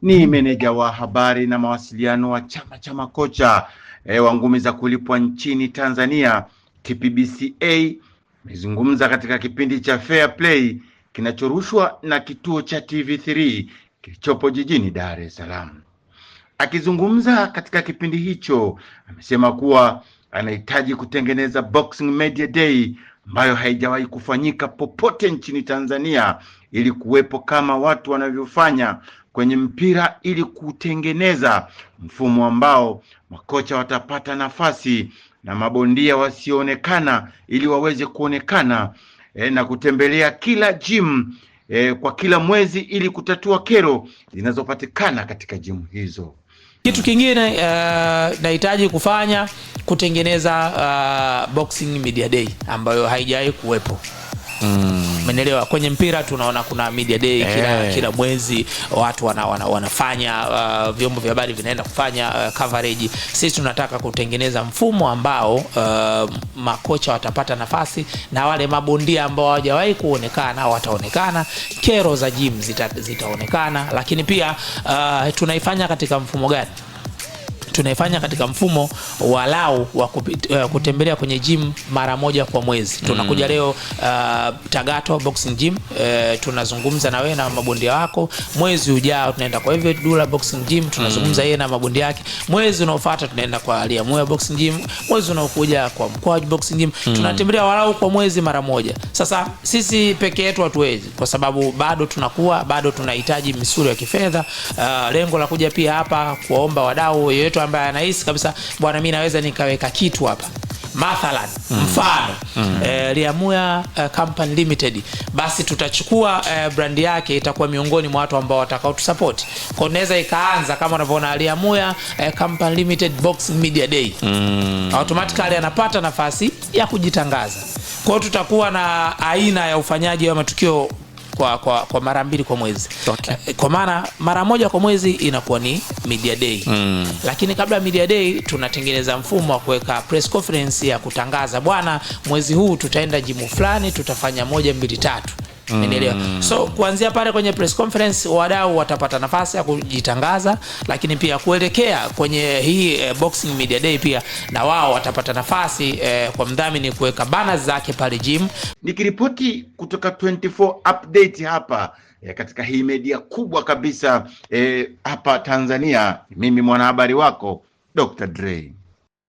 ni meneja wa habari na mawasiliano wa chama cha makocha wa ngumi za kulipwa nchini Tanzania TPBCA. Amezungumza katika kipindi cha Fair Play kinachorushwa na kituo cha TV3 kilichopo jijini Dar es Salaam. Akizungumza katika kipindi hicho, amesema kuwa anahitaji kutengeneza Boxing Media Day ambayo haijawahi kufanyika popote nchini Tanzania, ili kuwepo kama watu wanavyofanya kwenye mpira, ili kutengeneza mfumo ambao makocha watapata nafasi na mabondia wasioonekana ili waweze kuonekana na kutembelea kila gym kwa kila mwezi ili kutatua kero zinazopatikana katika gym hizo. Kitu kingine nahitaji kufanya kutengeneza Boxing Media Day ambayo haijawahi kuwepo. Umeelewa? Kwenye mpira tunaona kuna media day kila mwezi, watu wanafanya vyombo vya habari vinaenda kufanya coverage. Sisi tunataka kutengeneza mfumo ambao makocha watapata nafasi na wale mabondia ambao hawajawahi kuonekana wataonekana, kero za gym zitaonekana. Lakini pia tunaifanya katika mfumo gani? Tunaifanya katika mfumo walau wa kutembelea kwenye gym mara moja kwa mwezi. Tunakuja leo Tagato Boxing Gym, tunazungumza na wewe na mabondia wako. Mwezi ujao tunaenda kwa hivyo Dula Boxing Gym, tunazungumza yeye na mabondia yake. Mwezi unaofuata tunaenda kwa Aliamuya Boxing Gym, mwezi unaokuja kwa Mkwaju Boxing Gym. Tunatembelea walau kwa mwezi mara moja. Sasa sisi peke yetu hatuwezi, kwa sababu bado tunakuwa, bado tunahitaji misuli ya kifedha. Lengo la kuja pia hapa kuomba wadau yeyote ambaye anahisi kabisa bwana mimi naweza nikaweka kitu hapa, mathalan mfano Aliamuya Company Limited, basi tutachukua brand yake, itakuwa miongoni mwa watu ambao watakao tusupport. Kwa naweza ikaanza kama unavyoona Aliamuya Company Limited Boxing Media Day, automatically anapata nafasi ya kujitangaza. Kwa tutakuwa na aina ya ufanyaji wa matukio kwa mara mbili kwa mwezi. Okay. Kwa maana mara moja kwa mwezi inakuwa ni Media Day. Lakini kabla Media Day tunatengeneza mfumo wa kuweka press conference ya kutangaza bwana mwezi huu tutaenda jimu fulani, tutafanya 1 2 3. Umeelewa? So kuanzia pale kwenye press conference wadau watapata nafasi ya kujitangaza, lakini pia kuelekea kwenye hii Boxing Media Day pia na wao watapata nafasi kwa mdhamini kuweka banners zake pale gym. Nikiripoti kutoka 24 update hapa katika hii media kubwa kabisa hapa Tanzania, mimi mwanahabari wako Dr. Dre.